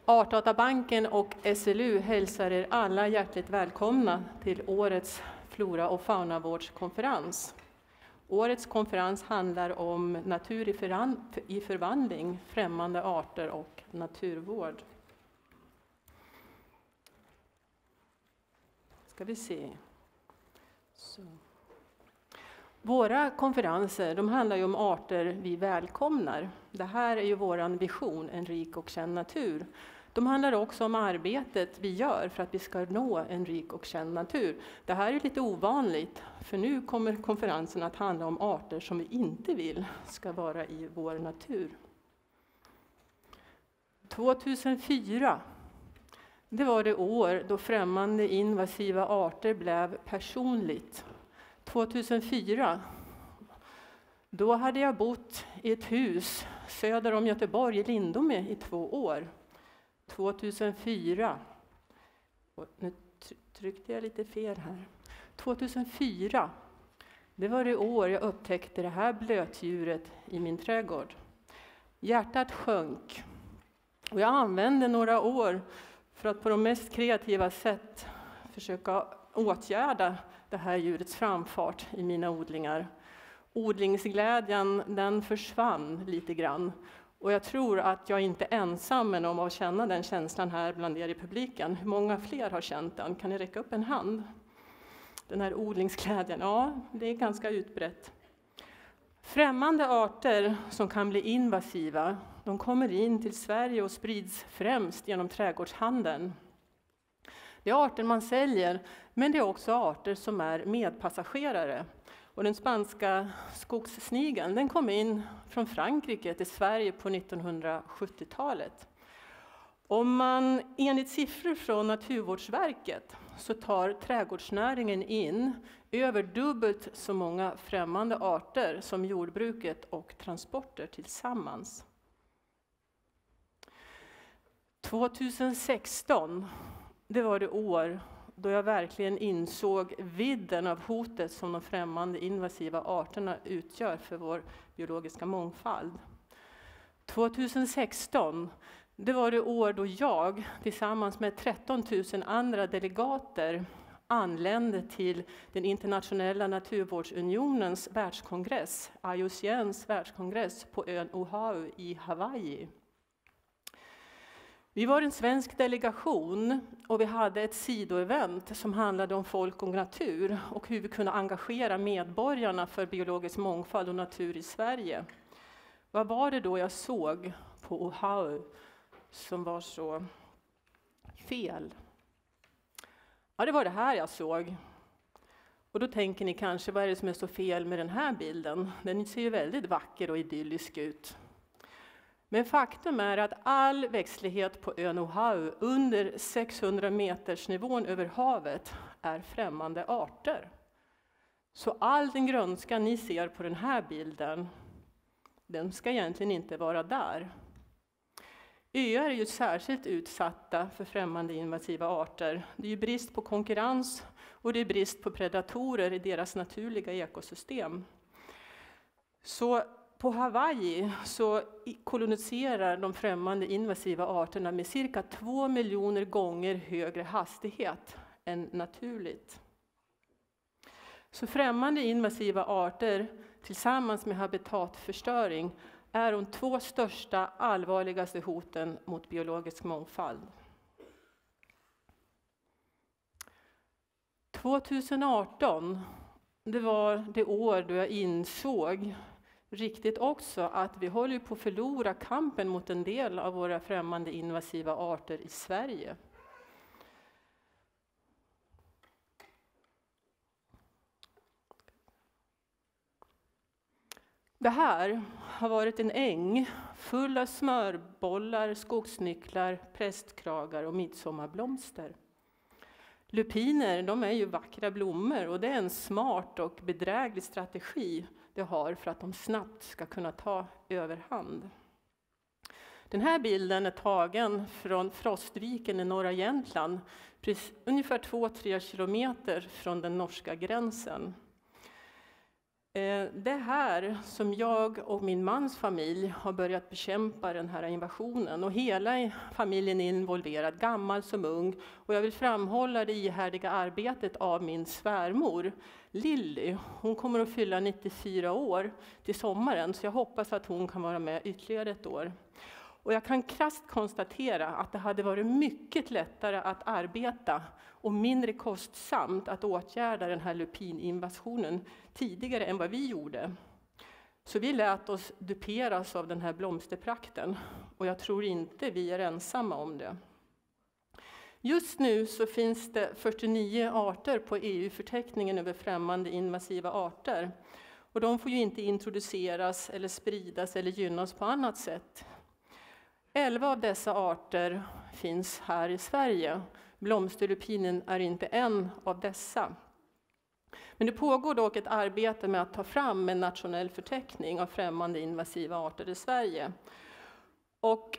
Artdatabanken och SLU hälsar er alla hjärtligt välkomna till årets flora- och faunavårdskonferens. Årets konferens handlar om natur i förvandling, främmande arter och naturvård. Ska vi se. Så. Våra konferenser, de handlar ju om arter vi välkomnar. Det här är ju våran vision, en rik och känd natur. De handlar också om arbetet vi gör för att vi ska nå en rik och känd natur. Det här är lite ovanligt, för nu kommer konferensen att handla om arter som vi inte vill ska vara i vår natur. 2004, det var det år då främmande invasiva arter blev personligt. 2004, då hade jag bott i ett hus söder om Göteborg i Lindome i 2 år. 2004, nu tryckte jag lite fel här. 2004, det var det år jag upptäckte det här blötdjuret i min trädgård. Hjärtat sjönk och jag använde några år för att på de mest kreativa sätt försöka åtgärda det här djurets framfart i mina odlingar. Odlingsglädjen, den försvann lite grann. Och jag tror att jag inte är ensam om att känna den känslan här bland er i publiken. Hur många fler har känt den? Kan ni räcka upp en hand? Den här odlingsglädjen, ja, det är ganska utbrett. Främmande arter som kan bli invasiva, de kommer in till Sverige och sprids främst genom trädgårdshandeln. Det är arter man säljer, men det är också arter som är medpassagerare. Och den spanska skogssnigeln, den kom in från Frankrike till Sverige på 1970-talet. Om man enligt siffror från Naturvårdsverket så tar trädgårdsnäringen in över dubbelt så många främmande arter som jordbruket och transporter tillsammans. 2016, det var det år då jag verkligen insåg vidden av hotet som de främmande invasiva arterna utgör för vår biologiska mångfald. 2016, det var det år då jag tillsammans med 13 000 andra delegater anlände till den internationella naturvårdsunionens världskongress, IUCN:s världskongress på ön Oahu i Hawaii. Vi var en svensk delegation och vi hade ett sidoevent som handlade om folk och natur och hur vi kunde engagera medborgarna för biologisk mångfald och natur i Sverige. Vad var det då jag såg på Oahu som var så fel? Ja, det var det här jag såg. Och då tänker ni kanske, vad är det som är så fel med den här bilden? Den ser ju väldigt vacker och idyllisk ut. Men faktum är att all växtlighet på ön Oahu under 600 meters nivån över havet är främmande arter. Så all den grönska ni ser på den här bilden, den ska egentligen inte vara där. Öar är ju särskilt utsatta för främmande invasiva arter. Det är ju brist på konkurrens och det är brist på predatorer i deras naturliga ekosystem. Så på Hawaii så koloniserar de främmande invasiva arterna med cirka 2 miljoner gånger högre hastighet än naturligt. Så främmande invasiva arter tillsammans med habitatförstöring är de 2 största allvarligaste hoten mot biologisk mångfald. 2018, det var det år då jag insåg riktigt också att vi håller på att förlora kampen mot en del av våra främmande invasiva arter i Sverige. Det här har varit en äng full av smörbollar, skogsnycklar, prästkragar och midsommarblomster. Lupiner, de är ju vackra blommor och det är en smart och bedräglig strategi det har för att de snabbt ska kunna ta överhand. Den här bilden är tagen från Frostviken i norra Jämtland, ungefär 2-3 kilometer från den norska gränsen. Det här som jag och min mans familj har börjat bekämpa den här invasionen, och hela familjen är involverad, gammal som ung. Och jag vill framhålla det ihärdiga arbetet av min svärmor Lilly. Hon kommer att fylla 94 år till sommaren, så jag hoppas att hon kan vara med ytterligare ett år. Och jag kan krasst konstatera att det hade varit mycket lättare att arbeta och mindre kostsamt att åtgärda den här lupininvasionen tidigare än vad vi gjorde. Så vi lät oss duperas av den här blomsterprakten, och jag tror inte vi är ensamma om det. Just nu så finns det 49 arter på EU-förteckningen över främmande invasiva arter. Och de får ju inte introduceras eller spridas eller gynnas på annat sätt. 11 av dessa arter finns här i Sverige. Blomsterlupinen är inte en av dessa. Men det pågår dock ett arbete med att ta fram en nationell förteckning av främmande invasiva arter i Sverige.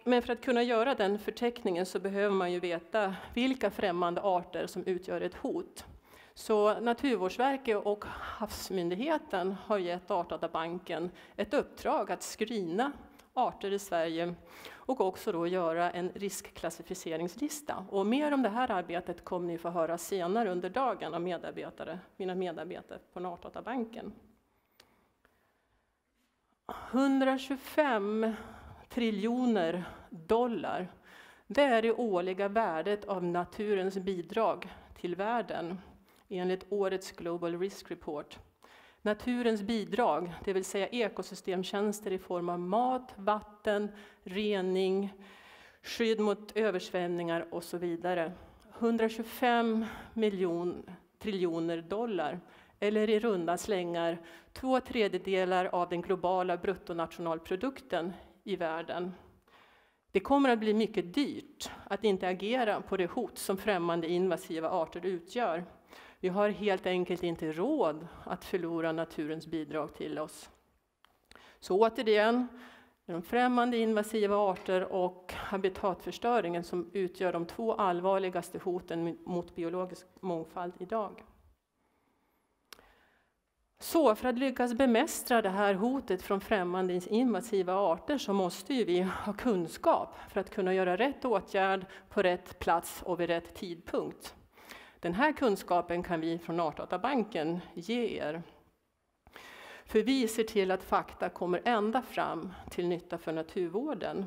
Men för att kunna göra den förteckningen så behöver man ju veta vilka främmande arter som utgör ett hot. Så Naturvårdsverket och Havsmyndigheten har gett Artdatabanken ett uppdrag att screena arter i Sverige och också då göra en riskklassificeringslista. Och mer om det här arbetet kommer ni få höra senare under dagen av mina medarbetare på Artdatabanken. 125 triljoner dollar, det är det årliga värdet av naturens bidrag till världen enligt årets Global Risk Report. Naturens bidrag, det vill säga ekosystemtjänster i form av mat, vatten, rening, skydd mot översvämningar och så vidare. 125 triljoner dollar, eller i runda slängar 2/3 av den globala bruttonationalprodukten i världen. Det kommer att bli mycket dyrt att inte agera på det hot som främmande invasiva arter utgör. Vi har helt enkelt inte råd att förlora naturens bidrag till oss. Så återigen, de främmande invasiva arter och habitatförstöringen som utgör de 2 allvarligaste hoten mot biologisk mångfald idag. Så för att lyckas bemästra det här hotet från främmande invasiva arter så måste ju vi ha kunskap för att kunna göra rätt åtgärd på rätt plats och vid rätt tidpunkt. Den här kunskapen kan vi från Artdatabanken ge er. För vi ser till att fakta kommer ända fram till nytta för naturvården.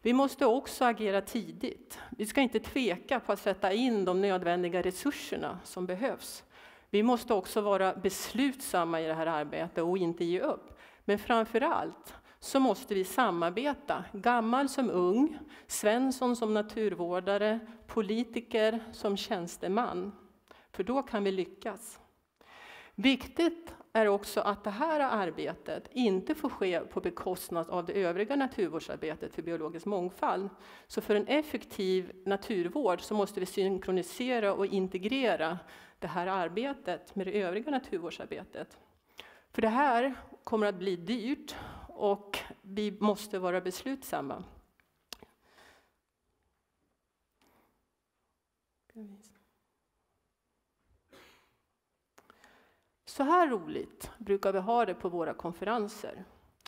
Vi måste också agera tidigt. Vi ska inte tveka på att sätta in de nödvändiga resurserna som behövs. Vi måste också vara beslutsamma i det här arbetet och inte ge upp. Men framför allt så måste vi samarbeta, gammal som ung, Svensson som naturvårdare, politiker som tjänsteman. För då kan vi lyckas. Viktigt är också att det här arbetet inte får ske på bekostnad av det övriga naturvårdsarbetet för biologisk mångfald. Så för en effektiv naturvård så måste vi synkronisera och integrera det här arbetet med det övriga naturvårdsarbetet. För det här kommer att bli dyrt och vi måste vara beslutsamma. Så här roligt brukar vi ha det på våra konferenser.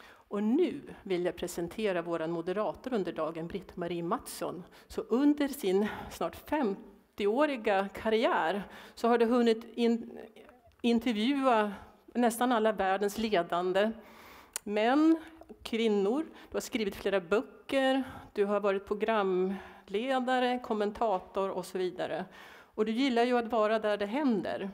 Och nu vill jag presentera vår moderator under dagen, Britt-Marie Mattsson. Så under sin snart 50-åriga karriär så har du hunnit intervjua nästan alla världens ledande män, kvinnor. Du har skrivit flera böcker, du har varit programledare, kommentator och så vidare. Och du gillar ju att vara där det händer.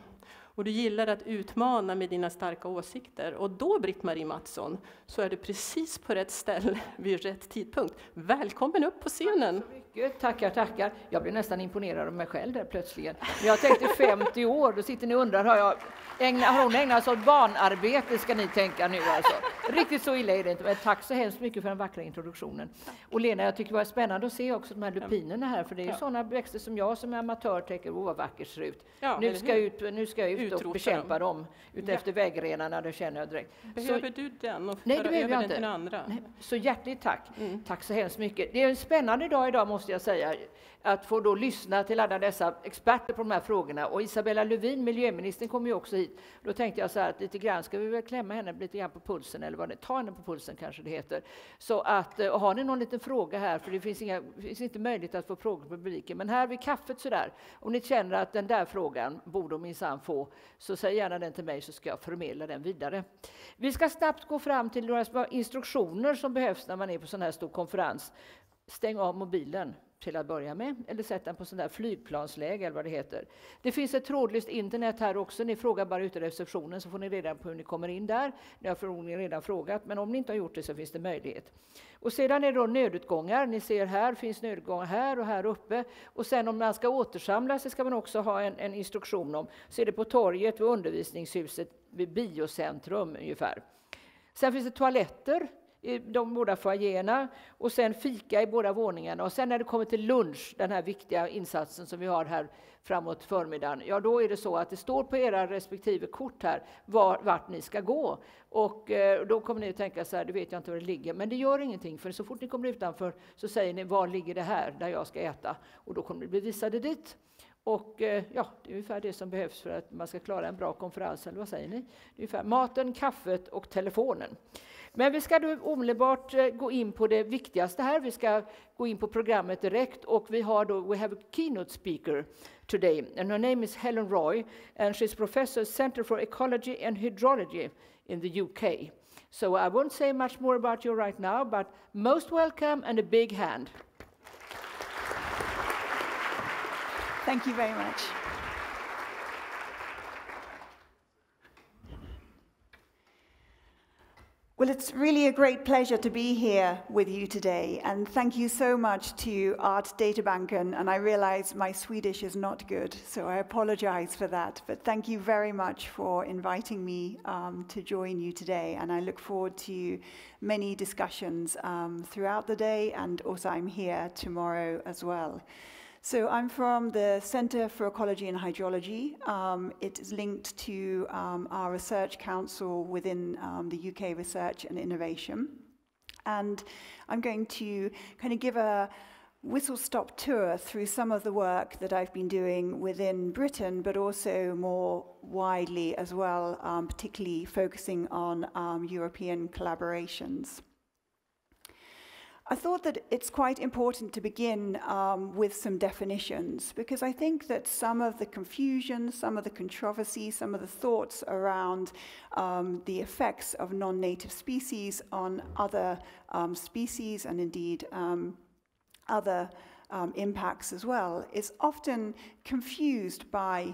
Och du gillar att utmana med dina starka åsikter. Och då, Britt-Marie Mattsson, så är du precis på rätt ställe vid rätt tidpunkt. Välkommen upp på scenen. Tack så mycket. Tackar, tackar. Jag blev nästan imponerad av mig själv där plötsligen. Jag tänkte 50 år, då sitter ni och undrar, har hon ägnat sig åt barnarbete, ska ni tänka nu alltså. Riktigt så illa är det inte, men tack så hemskt mycket för den vackra introduktionen. Och Lena, jag tycker det var spännande att se också de här lupinerna här, för det är ju sådana växter som jag som är amatör tänker, vad vackert ser ut. Ja, nu ska jag ut och bekämpa dem efter vägrenarna, det känner jag direkt. Behöver du den och nej, föra över den till andra? Nej, så hjärtligt tack. Tack så hemskt mycket. Det är en spännande dag idag måste måste jag säga, att få då lyssna till alla dessa experter på de här frågorna. Och Isabella Lövin, miljöministern, kommer ju också hit. Då tänkte jag så här att lite grann ska vi väl klämma henne lite grann på pulsen, eller vad det, ta henne på pulsen kanske det heter. Så att, har ni någon liten fråga här, för det finns inte möjlighet att få frågor på publiken, men här vid kaffet så där, om ni känner att den där frågan borde minsann få, så säg gärna den till mig så ska jag förmedla den vidare. Vi ska snabbt gå fram till några instruktioner som behövs när man är på sån här stor konferens. Stäng av mobilen till att börja med, eller sätt den på sån där flygplansläge eller vad det heter. Det finns ett trådlöst internet här också. Ni frågar bara ute i receptionen så får ni reda på hur ni kommer in där. Ni har förmodligen redan frågat, men om ni inte har gjort det så finns det möjlighet. Och sedan är det då nödutgångar. Ni ser här finns nödutgångar här och här uppe. Och sen om man ska återsamlas så ska man också ha en instruktion om. Så är det på torget vid undervisningshuset vid biocentrum ungefär. Sen finns det toaletter i de båda foajéerna och sen fika i båda våningarna. Och sen när det kommer till lunch, den här viktiga insatsen som vi har här framåt förmiddagen, ja då är det så att det står på era respektive kort här vart ni ska gå. Och då kommer ni att tänka så här, det vet jag inte var det ligger, men det gör ingenting, för så fort ni kommer utanför så säger ni, var ligger det här där jag ska äta? Och då kommer ni bli visade dit. Och ja, det är ungefär det som behövs för att man ska klara en bra konferens, eller vad säger ni? Ungefär maten, kaffet och telefonen. Men vi ska då omedelbart gå in på det viktigaste här. Vi ska gå in på programmet direkt, och we have a keynote speaker today, and her name is HelenRoy, and she's professor Center for Ecology and Hydrology in the UK. So I won't say much more about you right now, but most welcome and a big hand. Thank you very much. Well, it's really a great pleasure to be here with you today, and thank you so much to Art Databanken, and I realize my Swedish is not good, so I apologize for that, but thank you very much for inviting me to join you today, and I look forward to many discussions throughout the day, and also I'm here tomorrow as well. So I'm from the Center for Ecology and Hydrology. It is linked to our research council within the UK Research and Innovation. And I'm going to kind of give a whistle-stop tour through some of the work that I've been doing within Britain, but also more widely as well, particularly focusing on European collaborations. I thought that it's quite important to begin with some definitions, because I think that some of the confusion, some of the controversy, some of the thoughts around the effects of non-native species on other species and indeed other impacts as well is often confused by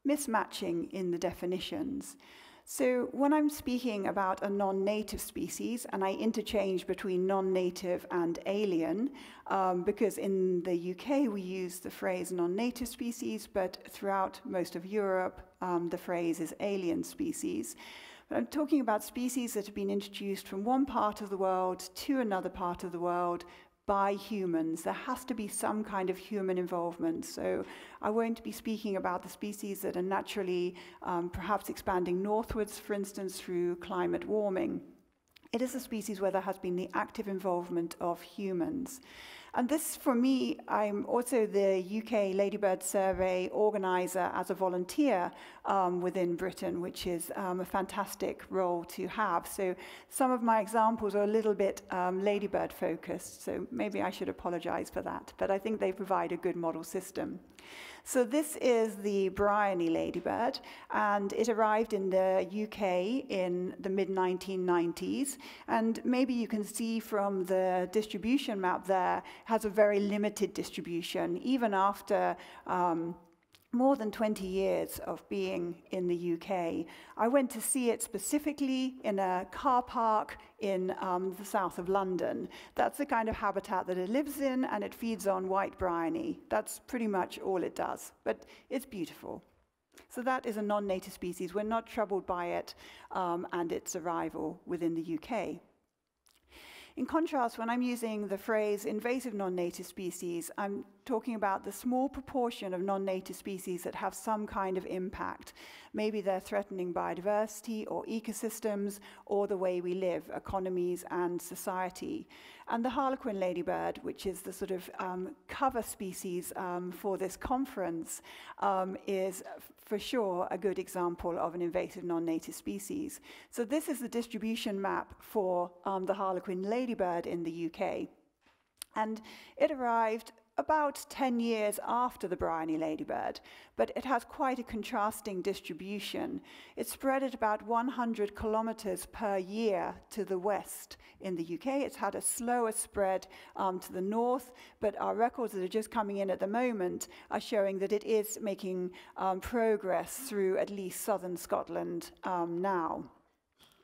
mismatching in the definitions. So when I'm speaking about a non-native species, and I interchange between non-native and alien, because in the UK we use the phrase non-native species, but throughout most of Europe the phrase is alien species. But I'm talking about species that have been introduced from one part of the world to another part of the world by humans. There has to be some kind of human involvement. So I won't be speaking about the species that are naturally perhaps expanding northwards, for instance, through climate warming. It is a species where there has been the active involvement of humans. And this, for me, I'm also the UK Ladybird Survey organizer as a volunteer within Britain, which is a fantastic role to have. So some of my examples are a little bit ladybird focused, so maybe I should apologize for that, but I think they provide a good model system. So this is the Bryony ladybird, and it arrived in the UK in the mid-1990s. And maybe you can see from the distribution map there, has a very limited distribution, even after more than 20 years of being in the UK. I went to see it specifically in a car park in the south of London. That's the kind of habitat that it lives in, and it feeds on white bryony. That's pretty much all it does, but it's beautiful. So that is a non-native species. We're not troubled by it and its arrival within the UK. In contrast, when I'm using the phrase invasive non-native species, I'm talking about the small proportion of non-native species that have some kind of impact. Maybe they're threatening biodiversity or ecosystems or the way we live, economies and society. And the harlequin ladybird, which is the sort of cover species for this conference, is for sure a good example of an invasive non-native species. So this is the distribution map for the harlequin ladybird in the UK. And it arrived about 10 years after the Bryony ladybird, but it has quite a contrasting distribution. It's spread at about 100 kilometers per year to the west in the UK. It's had a slower spread to the north, but our records that are just coming in at the moment are showing that it is making progress through at least southern Scotland now.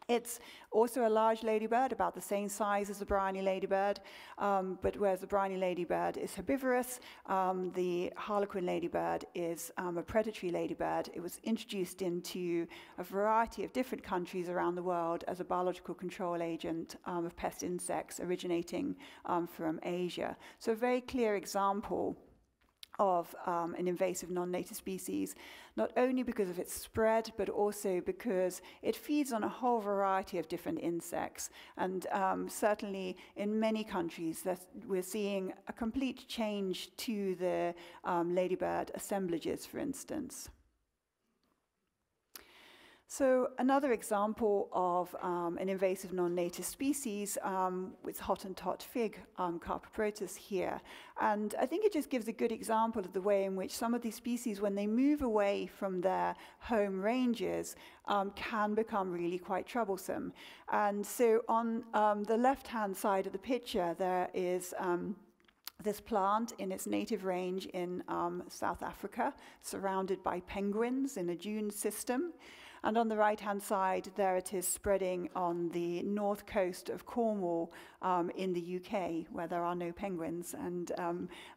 It's also a large ladybird, about the same size as the Bryony ladybird, but whereas the Bryony ladybird is herbivorous, the harlequin ladybird is a predatory ladybird. It was introduced into a variety of different countries around the world as a biological control agent of pest insects originating from Asia. So a very clear example of an invasive non-native species, not only because of its spread, but also because it feeds on a whole variety of different insects. And certainly in many countries, we're seeing a complete change to the ladybird assemblages, for instance. So another example of an invasive non-native species is Hottentot fig, Carpoprotus here. And I think it just gives a good example of the way in which some of these species, when they move away from their home ranges, can become really quite troublesome. And so on the left-hand side of the picture, there is this plant in its native range in South Africa, surrounded by penguins in a dune system. And on the right-hand side, there it is spreading on the north coast of Cornwall in the UK, where there are no penguins, and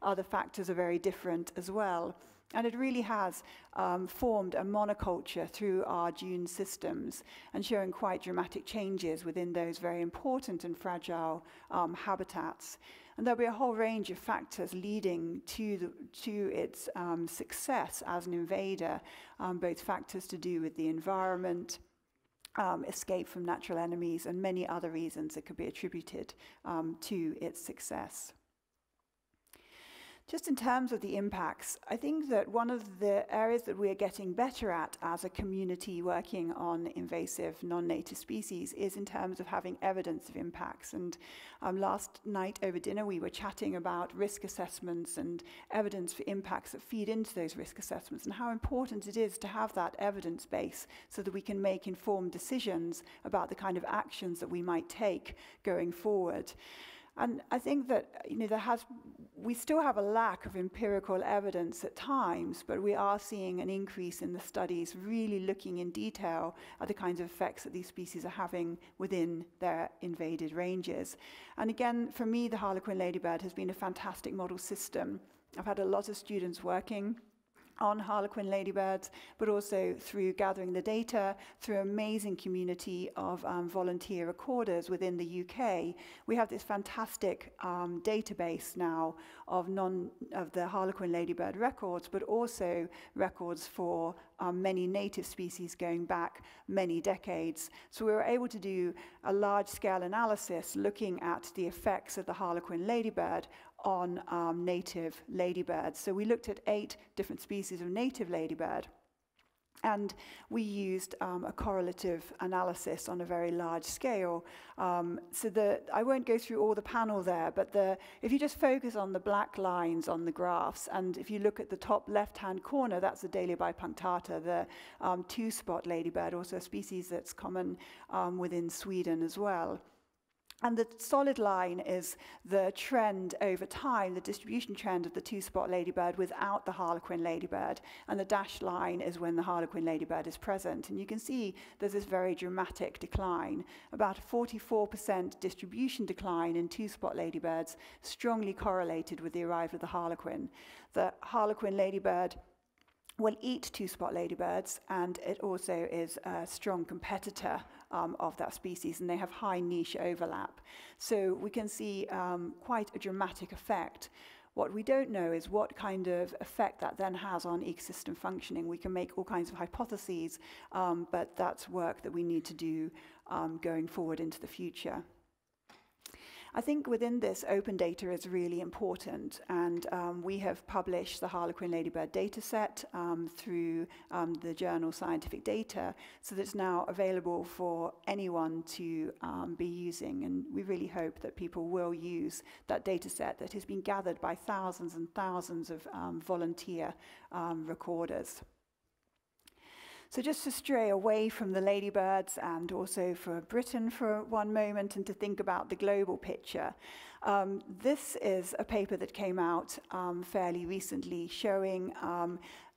other factors are very different as well. And it really has formed a monoculture through our dune systems and showing quite dramatic changes within those very important and fragile habitats. And there'll be a whole range of factors leading to its success as an invader, both factors to do with the environment, escape from natural enemies, and many other reasons that could be attributed to its success. Just in terms of the impacts, I think that one of the areas that we are getting better at as a community working on invasive non-native species is in terms of having evidence of impacts. And last night over dinner, we were chatting about risk assessments and evidence for impacts that feed into those risk assessments and how important it is to have that evidence base so that we can make informed decisions about the kind of actions that we might take going forward. And I think that we still have a lack of empirical evidence at times, but we are seeing an increase in the studies really looking in detail at the kinds of effects that these species are having within their invaded ranges. And again, for me, the harlequin ladybird has been a fantastic model system. I've had a lot of students working on harlequin ladybirds, but also through gathering the data, through an amazing community of volunteer recorders within the UK. We have this fantastic database now of the harlequin ladybird records, but also records for many native species going back many decades. So we were able to do a large-scale analysis looking at the effects of the harlequin ladybird on native ladybirds. So we looked at 8 different species of native ladybird, and we used a correlative analysis on a very large scale. I won't go through all the panel there, but if you just focus on the black lines on the graphs, and if you look at the top left-hand corner, that's the Dahlia punctata, the two-spot ladybird, also a species that's common within Sweden as well. And the solid line is the trend over time, the distribution trend of the two-spot ladybird without the harlequin ladybird. And the dashed line is when the harlequin ladybird is present. And you can see there's this very dramatic decline, about a 44% distribution decline in two-spot ladybirds, strongly correlated with the arrival of the harlequin. The harlequin ladybird will eat two-spot ladybirds, and it also is a strong competitor of that species, and they have high niche overlap. So we can see quite a dramatic effect. What we don't know is what kind of effect that then has on ecosystem functioning. We can make all kinds of hypotheses, but that's work that we need to do going forward into the future. I think within this, open data is really important, and we have published the Harlequin ladybird dataset through the journal Scientific Data, so that it's now available for anyone to be using, and we really hope that people will use that dataset that has been gathered by thousands and thousands of volunteer recorders. So just to stray away from the ladybirds and also for Britain for one moment and to think about the global picture, this is a paper that came out fairly recently showing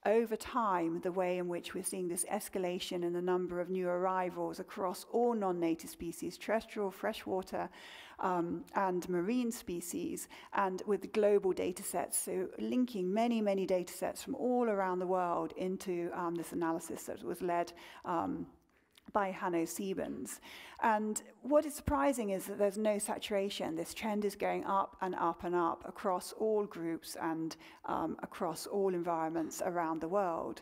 over time the way in which we're seeing this escalation in the number of new arrivals across all non-native species, terrestrial, freshwater, and marine species, and with global data sets, so linking many, many data sets from all around the world into this analysis that was led by Hanno Siebens. And what is surprising is that there's no saturation. This trend is going up and up and up across all groups and across all environments around the world.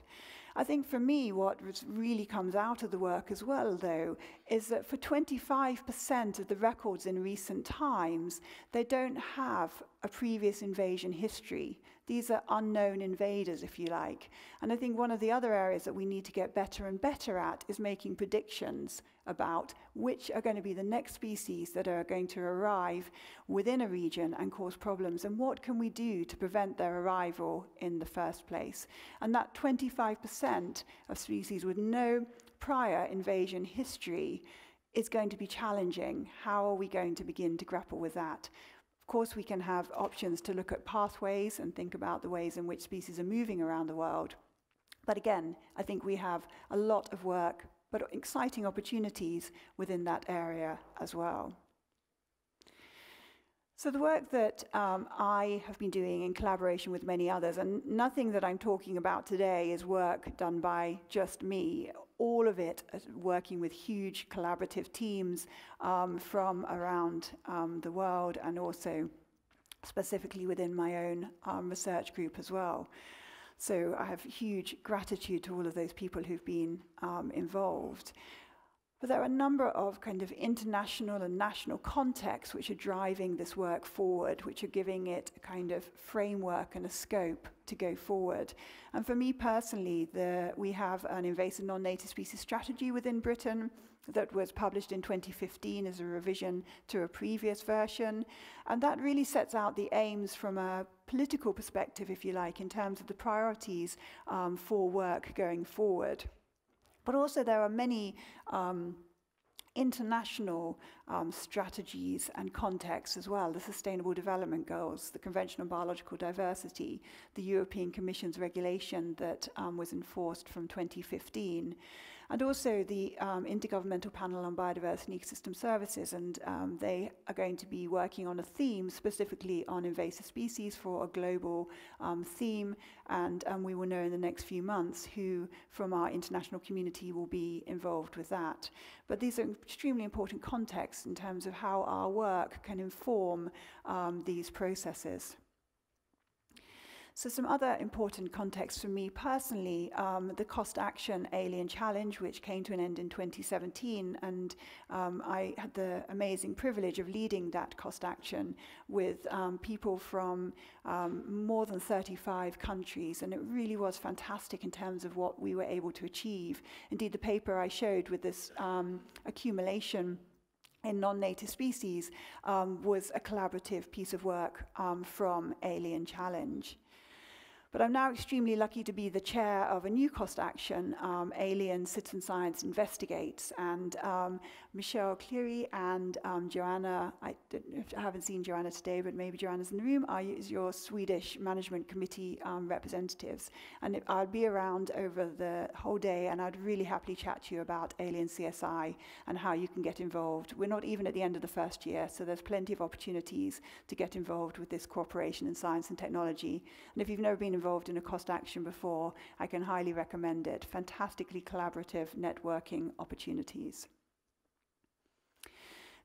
I think for me, what really comes out of the work as well, though, is that for 25% of the records in recent times, they don't have a previous invasion history. These are unknown invaders, if you like. And I think one of the other areas that we need to get better and better at is making predictions about which are going to be the next species that are going to arrive within a region and cause problems, and what can we do to prevent their arrival in the first place. And that 25% of species with no prior invasion history is going to be challenging. How are we going to begin to grapple with that? Of course, we can have options to look at pathways and think about the ways in which species are moving around the world. But again, I think we have a lot of work, but exciting opportunities within that area as well. So the work that I have been doing in collaboration with many others, and nothing that I'm talking about today is work done by just me. All of it is working with huge collaborative teams from around the world, and also specifically within my own research group as well. So I have huge gratitude to all of those people who've been involved. But there are a number of kind of international and national contexts which are driving this work forward, which are giving it a kind of framework and a scope to go forward. And for me personally, we have an invasive non-native species strategy within Britain that was published in 2015 as a revision to a previous version. And that really sets out the aims from a political perspective, if you like, in terms of the priorities for work going forward. But also there are many international strategies and contexts as well, the Sustainable Development Goals, the Convention on Biological Diversity, the European Commission's regulation that was enforced from 2015, and also the Intergovernmental Panel on Biodiversity and Ecosystem Services, and they are going to be working on a theme specifically on invasive species for a global theme, and we will know in the next few months who from our international community will be involved with that. But these are extremely important contexts in terms of how our work can inform these processes. So some other important contexts for me personally, the Cost Action Alien Challenge, which came to an end in 2017, and I had the amazing privilege of leading that Cost Action with people from more than 35 countries, and it really was fantastic in terms of what we were able to achieve. Indeed, the paper I showed with this accumulation in non-native species was a collaborative piece of work from Alien Challenge. But I'm now extremely lucky to be the chair of a new cost action, Alien Citizen Science Investigates. And Michelle Cleary and Joanna, I haven't seen Joanna today, but maybe Joanna's in the room, are your Swedish Management Committee representatives. And I'll be around over the whole day, and I'd really happily chat to you about Alien CSI and how you can get involved. We're not even at the end of the first year, so there's plenty of opportunities to get involved with this cooperation in science and technology. And if you've never been involved in a cost action before, I can highly recommend it. Fantastically collaborative networking opportunities.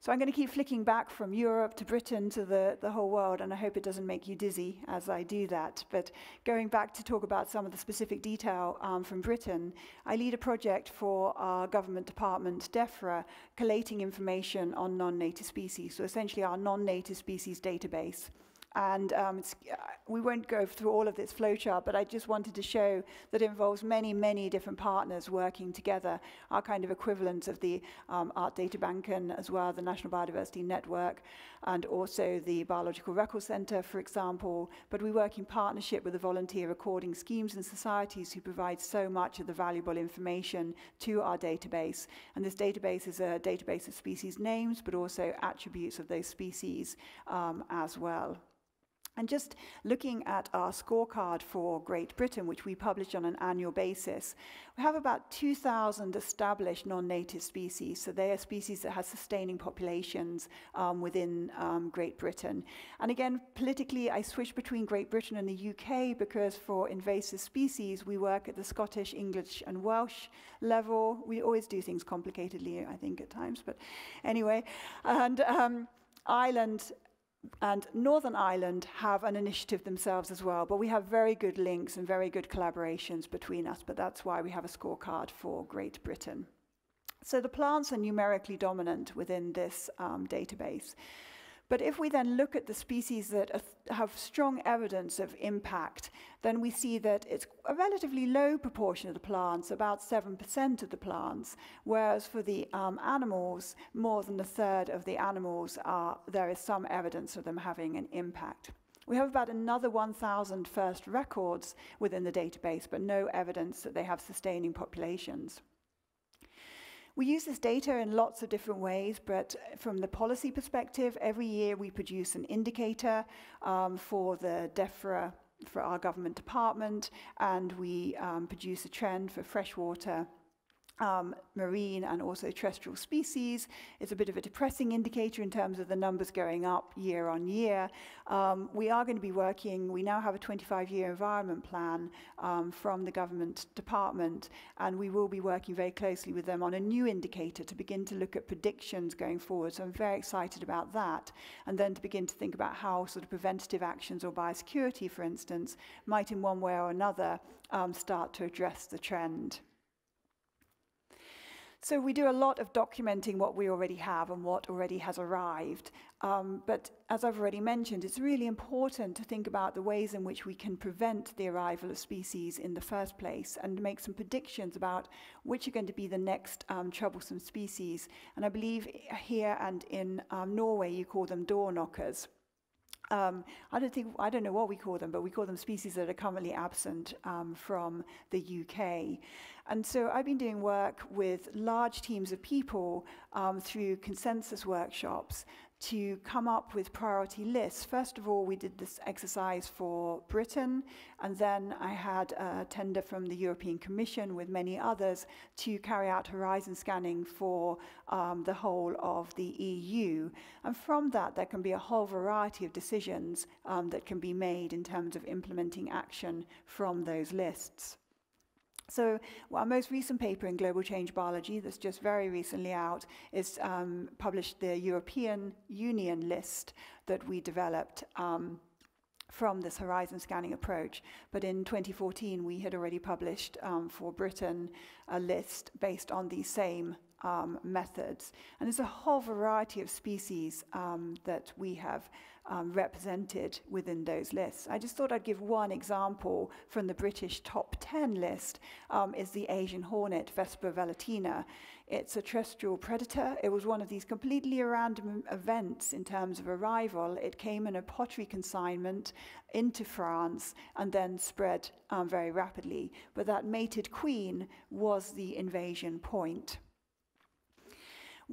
So I'm going to keep flicking back from Europe to Britain to the whole world, and I hope it doesn't make you dizzy as I do that. But going back to talk about some of the specific detail from Britain, I lead a project for our government department, DEFRA, collating information on non-native species, so essentially our non-native species database. And we won't go through all of this flowchart, but I just wanted to show that it involves many, many different partners working together, our kind of equivalent of the Art Data Banken as well, the National Biodiversity Network, and also the Biological Record Centre, for example. But we work in partnership with the volunteer recording schemes and societies who provide so much of the valuable information to our database. And this database is a database of species names, but also attributes of those species as well. And just looking at our scorecard for Great Britain, which we publish on an annual basis, we have about 2,000 established non-native species. So they are species that have sustaining populations within Great Britain. And again, politically, I switch between Great Britain and the UK because for invasive species, we work at the Scottish, English, and Welsh level. We always do things complicatedly, I think, at times. But anyway, and Ireland and Northern Ireland have an initiative themselves as well, but we have very good links and very good collaborations between us, but that's why we have a scorecard for Great Britain. So the plants are numerically dominant within this database. But if we then look at the species that have strong evidence of impact, then we see that it's a relatively low proportion of the plants, about 7% of the plants, whereas for the animals, more than a third of the animals there is some evidence of them having an impact. We have about another 1,000 first records within the database, but no evidence that they have sustaining populations. We use this data in lots of different ways, but from the policy perspective, every year we produce an indicator for the DEFRA, for our government department, and we produce a trend for freshwater, marine, and also terrestrial species. It's a bit of a depressing indicator in terms of the numbers going up year on year. We are going to be working, we now have a 25-year environment plan from the government department, and we will be working very closely with them on a new indicator to begin to look at predictions going forward. So I'm very excited about that. And then to begin to think about how sort of preventative actions or biosecurity, for instance, might in one way or another start to address the trend. So we do a lot of documenting what we already have and what already has arrived. But as I've already mentioned, it's really important to think about the ways in which we can prevent the arrival of species in the first place and make some predictions about which are going to be the next troublesome species. And I believe here and in Norway, you call them door knockers. I don't know what we call them, but we call them species that are currently absent from the UK. And so I've been doing work with large teams of people through consensus workshops to come up with priority lists. First of all, we did this exercise for Britain, and then I had a tender from the European Commission with many others to carry out horizon scanning for the whole of the EU. And from that, there can be a whole variety of decisions that can be made in terms of implementing action from those lists. So our most recent paper in Global Change Biology that's just very recently out is published the European Union list that we developed from this horizon scanning approach. But in 2014, we had already published for Britain a list based on these same methods. And there's a whole variety of species that we have represented within those lists. I just thought I'd give one example from the British top 10 list, is the Asian hornet, Vespa velutina. It's a terrestrial predator. It was one of these completely random events in terms of arrival. It came in a pottery consignment into France and then spread very rapidly. But that mated queen was the invasion point.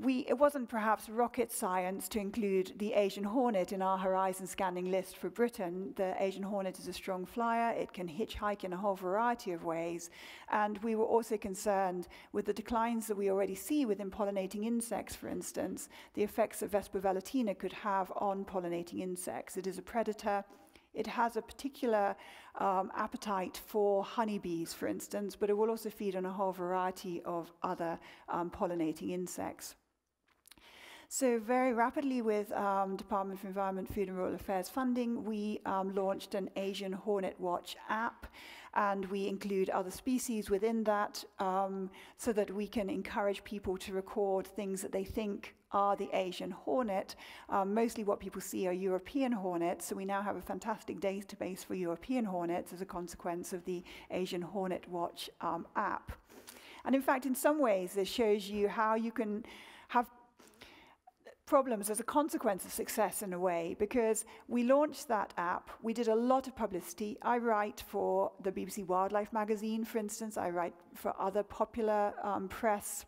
It wasn't perhaps rocket science to include the Asian hornet in our horizon scanning list for Britain. The Asian hornet is a strong flyer. It can hitchhike in a whole variety of ways. And we were also concerned with the declines that we already see within pollinating insects, for instance, the effects that Vespa velutina could have on pollinating insects. It is a predator. It has a particular appetite for honeybees, for instance, but it will also feed on a whole variety of other pollinating insects. So very rapidly with Department for Environment, Food and Rural Affairs funding, we launched an Asian Hornet Watch app, and we include other species within that so that we can encourage people to record things that they think are the Asian hornet. Mostly what people see are European hornets, so we now have a fantastic database for European hornets as a consequence of the Asian Hornet Watch app. And in fact, in some ways, this shows you how you can have problems as a consequence of success in a way, because we launched that app, we did a lot of publicity. I write for the BBC Wildlife magazine, for instance, I write for other popular press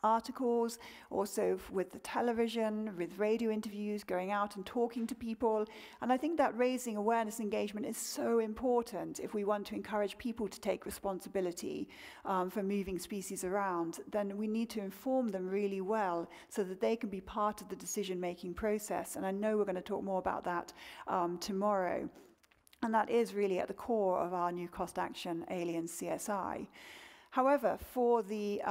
articles, also with the television, with radio interviews, going out and talking to people. And I think that raising awareness and engagement is so important if we want to encourage people to take responsibility for moving species around. Then we need to inform them really well so that they can be part of the decision-making process. And I know we're going to talk more about that tomorrow. And that is really at the core of our new cost action alien CSI. However, for the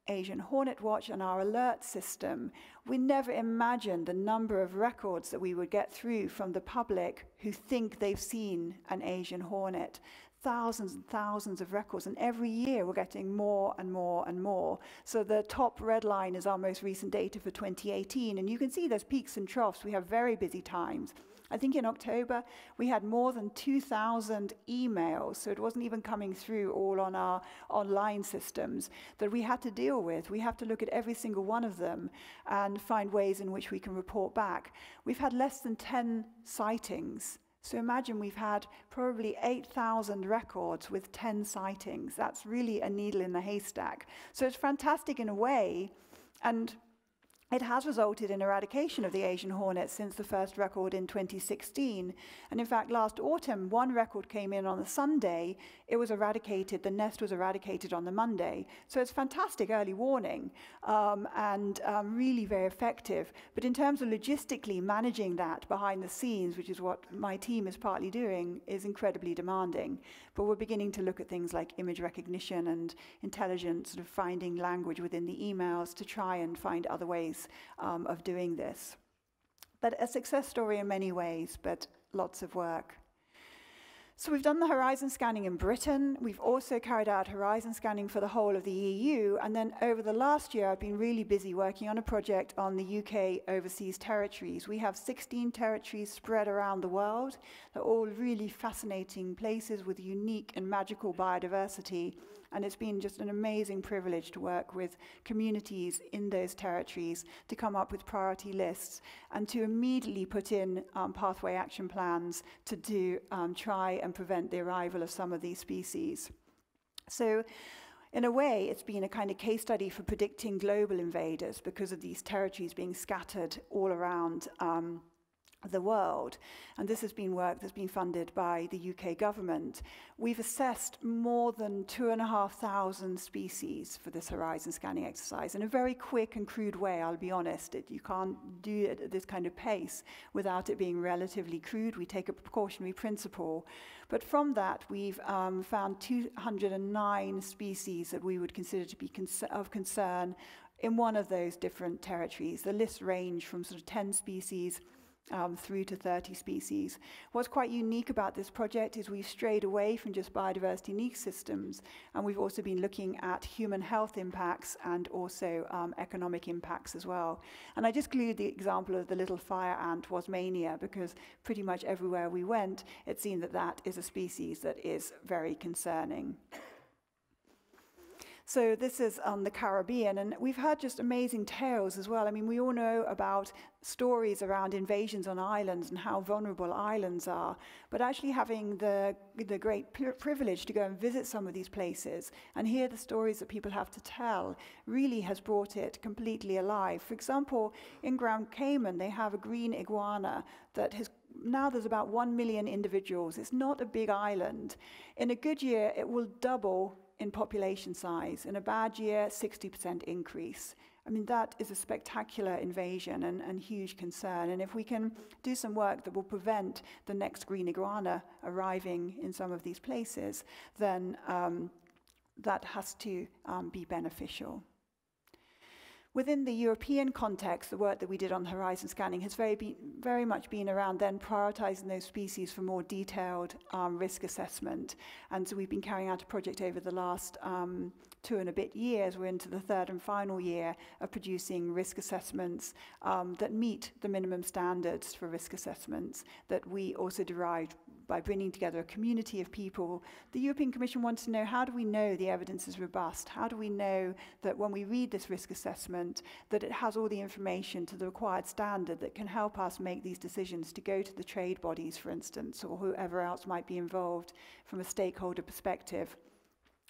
Asian Hornet Watch and our alert system, we never imagined the number of records that we would get through from the public who think they've seen an Asian hornet. Thousands and thousands of records, and every year we're getting more and more and more. So the top red line is our most recent data for 2018, and you can see there's peaks and troughs. We have very busy times. I think in October we had more than 2,000 emails, so it wasn't even coming through all on our online systems, that we had to deal with. We have to look at every single one of them and find ways in which we can report back. We've had less than 10 sightings. So imagine we've had probably 8,000 records with 10 sightings. That's really a needle in the haystack. So it's fantastic in a way, and it has resulted in eradication of the Asian hornet since the first record in 2016. And in fact, last autumn, one record came in on a Sunday. It was eradicated. The nest was eradicated on the Monday. So it's fantastic early warning and really very effective. But in terms of logistically managing that behind the scenes, which is what my team is partly doing, is incredibly demanding. But we're beginning to look at things like image recognition and intelligent sort of finding language within the emails to try and find other ways of doing this. But a success story in many ways, but lots of work. So we've done the horizon scanning in Britain. We've also carried out horizon scanning for the whole of the EU. And then over the last year, I've been really busy working on a project on the UK overseas territories. We have 16 territories spread around the world. They're all really fascinating places with unique and magical biodiversity. And it's been just an amazing privilege to work with communities in those territories to come up with priority lists and to immediately put in pathway action plans to try and prevent the arrival of some of these species. So in a way, it's been a kind of case study for predicting global invaders because of these territories being scattered all around the world. And this has been work that's been funded by the UK government. We've assessed more than 2,500 species for this horizon scanning exercise in a very quick and crude way, I'll be honest. You can't do it at this kind of pace without it being relatively crude. We take a precautionary principle. But from that, we've found 209 species that we would consider to be of concern in one of those different territories. The lists range from sort of 10 species through to 30 species. What's quite unique about this project is we've strayed away from just biodiversity and ecosystems, and we've also been looking at human health impacts and also economic impacts as well. And I just glued the example of the little fire ant Wasmania because pretty much everywhere we went, it seemed that that is a species that is very concerning. So this is the Caribbean, and we've heard just amazing tales as well. I mean, we all know about stories around invasions on islands and how vulnerable islands are, but actually having the great privilege to go and visit some of these places and hear the stories that people have to tell really has brought it completely alive. For example, in Grand Cayman, they have a green iguana that has now there's about 1 million individuals. It's not a big island. In a good year, it will double in population size. In a bad year, 60% increase. I mean, that is a spectacular invasion and huge concern. And if we can do some work that will prevent the next green iguana arriving in some of these places, then that has to be beneficial. Within the European context, the work that we did on horizon scanning has very much been around then prioritizing those species for more detailed risk assessment. And so we've been carrying out a project over the last 2 and a bit years. We're into the 3rd and final year of producing risk assessments that meet the minimum standards for risk assessments that we also derived by bringing together a community of people. The European Commission wants to know, how do we know the evidence is robust? How do we know that when we read this risk assessment, that it has all the information to the required standard that can help us make these decisions to go to the trade bodies, for instance, or whoever else might be involved from a stakeholder perspective?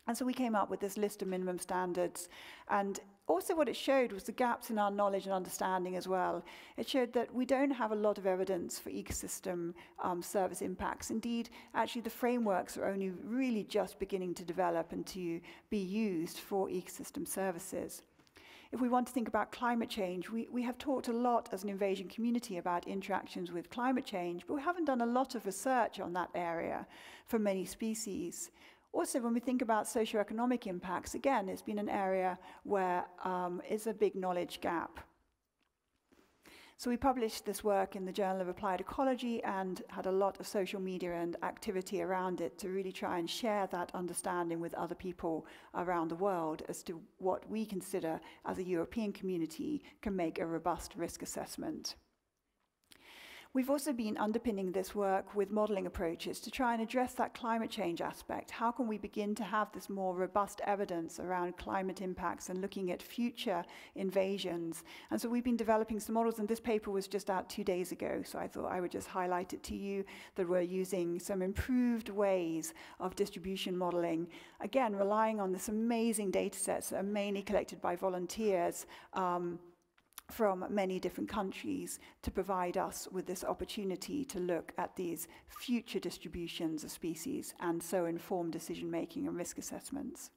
And so we came up with this list of minimum standards. And also what it showed was the gaps in our knowledge and understanding as well. It showed that we don't have a lot of evidence for ecosystem service impacts. Indeed, actually the frameworks are only really just beginning to develop and to be used for ecosystem services. If we want to think about climate change, we have talked a lot as an invasion community about interactions with climate change, but we haven't done a lot of research on that area for many species. Also, when we think about socioeconomic impacts, again, it's been an area where is a big knowledge gap. So we published this work in the Journal of Applied Ecology and had a lot of social media and activity around it to really try and share that understanding with other people around the world as to what we consider as a European community can make a robust risk assessment. We've also been underpinning this work with modelling approaches to try and address that climate change aspect. How can we begin to have this more robust evidence around climate impacts and looking at future invasions? And so we've been developing some models, and this paper was just out 2 days ago, so I thought I would just highlight it to you, that we're using some improved ways of distribution modelling, again, relying on this amazing data sets that are mainly collected by volunteers from many different countries to provide us with this opportunity to look at these future distributions of species and so inform decision-making and risk assessments.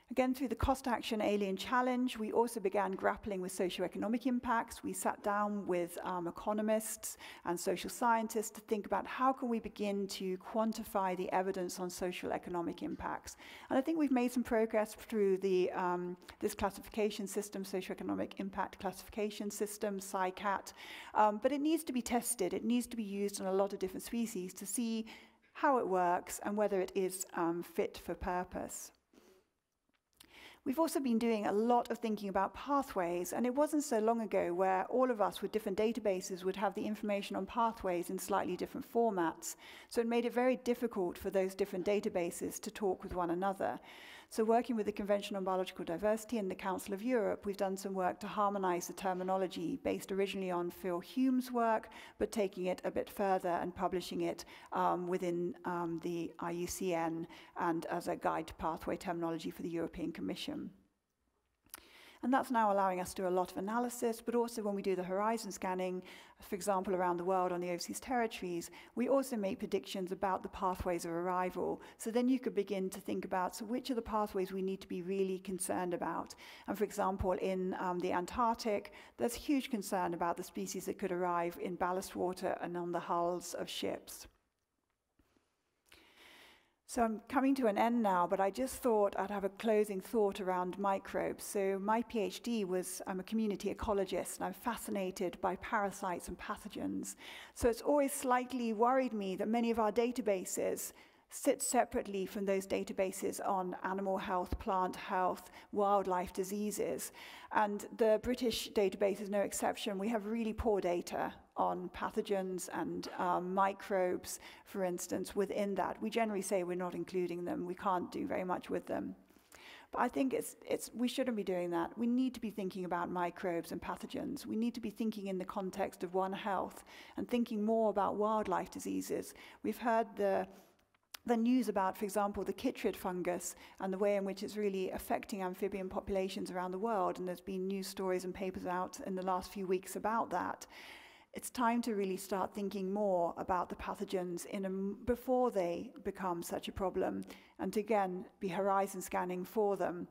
Again, through the Cost Action Alien Challenge, we also began grappling with socioeconomic impacts. We sat down with economists and social scientists to think about how can we begin to quantify the evidence on social economic impacts. And I think we've made some progress through the, this classification system, socioeconomic impact classification system, SciCat, but it needs to be tested. It needs to be used on a lot of different species to see how it works and whether it is fit for purpose. We've also been doing a lot of thinking about pathways, and it wasn't so long ago where all of us with different databases would have the information on pathways in slightly different formats. So it made it very difficult for those different databases to talk with one another. So working with the Convention on Biological Diversity and the Council of Europe, we've done some work to harmonize the terminology based originally on Phil Hume's work, but taking it a bit further and publishing it within the IUCN and as a guide to pathway terminology for the European Commission. And that's now allowing us to do a lot of analysis, but also when we do the horizon scanning, for example, around the world on the overseas territories, we also make predictions about the pathways of arrival. So then you could begin to think about, so which are the pathways we need to be really concerned about? And for example, in the Antarctic, there's huge concern about the species that could arrive in ballast water and on the hulls of ships. So I'm coming to an end now, but I just thought I'd have a closing thought around microbes. So my PhD was, I'm a community ecologist, and I'm fascinated by parasites and pathogens. So it's always slightly worried me that many of our databases sit separately from those databases on animal health, plant health, wildlife diseases. And the British database is no exception. We have really poor data on pathogens and microbes, for instance, within that. We generally say we're not including them. We can't do very much with them. But I think we shouldn't be doing that. We need to be thinking about microbes and pathogens. We need to be thinking in the context of One Health and thinking more about wildlife diseases. We've heard the news about, for example, the chytrid fungus and the way in which it's really affecting amphibian populations around the world, and there's been news stories and papers out in the last few weeks about that. It's time to really start thinking more about the pathogens before they become such a problem, and to again be horizon scanning for them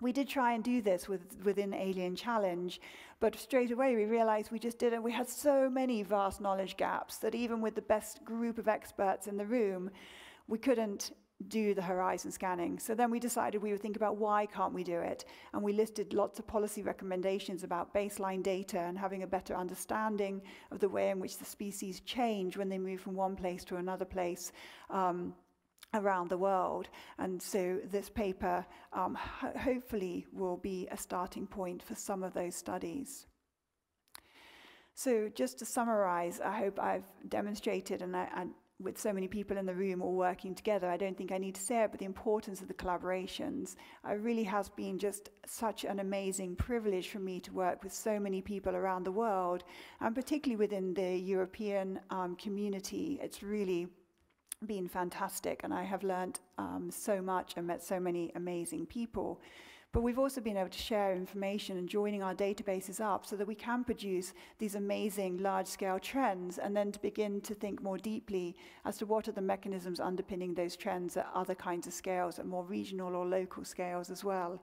We did try and do this within Alien Challenge, but straight away we realized we just didn't. We had so many vast knowledge gaps that even with the best group of experts in the room, we couldn't do the horizon scanning. So then we decided we would think about why can't we do it? And we listed lots of policy recommendations about baseline data and having a better understanding of the way in which the species change when they move from one place to another place around the world. And so this paper hopefully will be a starting point for some of those studies. So just to summarize, I hope I've demonstrated, and with so many people in the room all working together, I don't think I need to say it, but the importance of the collaborations. It really has been just such an amazing privilege for me to work with so many people around the world, and particularly within the European community. It's really been fantastic, and I have learned so much and met so many amazing people. But we've also been able to share information and joining our databases up so that we can produce these amazing large-scale trends, and then to begin to think more deeply as to what are the mechanisms underpinning those trends at other kinds of scales, at more regional or local scales as well.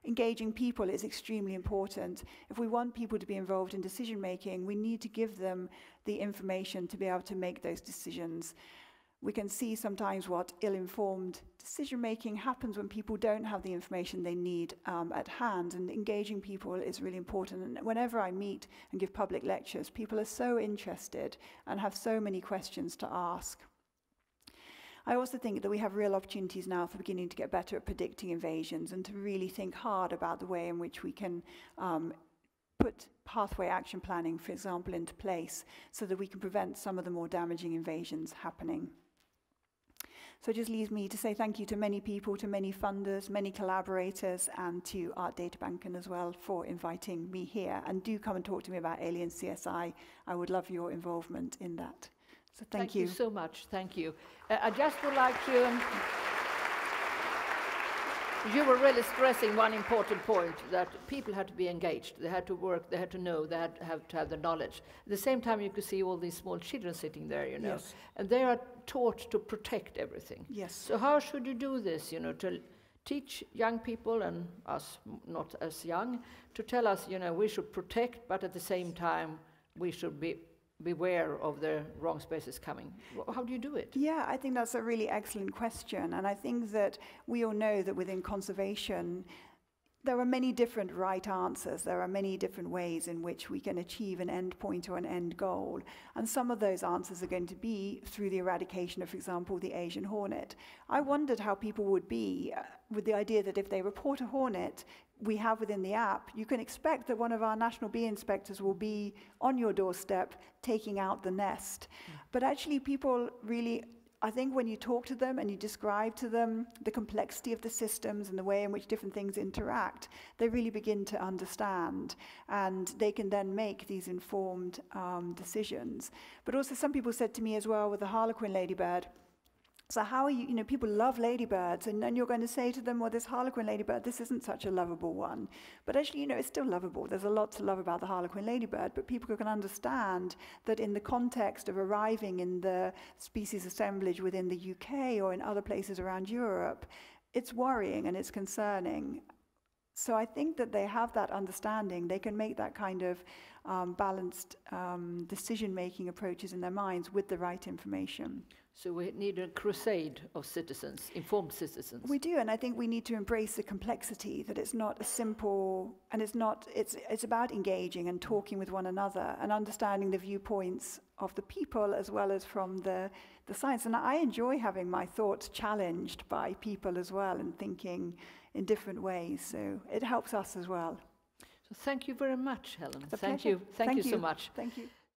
Engaging people is extremely important. If we want people to be involved in decision-making, we need to give them the information to be able to make those decisions. We can see sometimes what ill-informed decision-making happens when people don't have the information they need at hand, and engaging people is really important. And whenever I meet and give public lectures, people are so interested and have so many questions to ask. I also think that we have real opportunities now for beginning to get better at predicting invasions and to really think hard about the way in which we can put pathway action planning, for example, into place so that we can prevent some of the more damaging invasions happening. So it just leaves me to say thank you to many people, to many funders, many collaborators, and to Art Databanken as well for inviting me here. And do come and talk to me about Alien CSI. I would love your involvement in that. So thank you. Thank you so much. Thank you. I just would like to... You were really stressing one important point, that people had to be engaged, they had to work, they had to know, they had to have the knowledge. At the same time, you could see all these small children sitting there, you know, yes. And they are taught to protect everything. Yes. So how should you do this, you know, to teach young people, and us not as young, to tell us, you know, we should protect, but at the same time, we should beware of the wrong spaces coming. How do you do it? Yeah, I think that's a really excellent question. And I think that we all know that within conservation, there are many different right answers. There are many different ways in which we can achieve an end point or an end goal. And some of those answers are going to be through the eradication of, for example, the Asian hornet. I wondered how people would be with the idea that if they report a hornet, we have within the app, you can expect that one of our national bee inspectors will be on your doorstep taking out the nest. But actually people really, I think when you talk to them and you describe to them the complexity of the systems and the way in which different things interact, they really begin to understand, and they can then make these informed decisions. But also some people said to me as well with the harlequin ladybird, so how are you, you know, people love ladybirds, and then you're going to say to them, well, this harlequin ladybird, this isn't such a lovable one. But actually, you know, it's still lovable. There's a lot to love about the harlequin ladybird, but people can understand that in the context of arriving in the species assemblage within the UK or in other places around Europe, it's worrying and it's concerning. So I think that they have that understanding. They can make that kind of balanced decision-making approaches in their minds with the right information. So we need a crusade of citizens, informed citizens. We do, and I think we need to embrace the complexity, that it's not a simple, and it's about engaging and talking with one another and understanding the viewpoints of the people as well as from the science. And I enjoy having my thoughts challenged by people as well and thinking in different ways, so it helps us as well. So thank you very much, Helen. It's a Thank pleasure. you. Thank you so much. Thank you.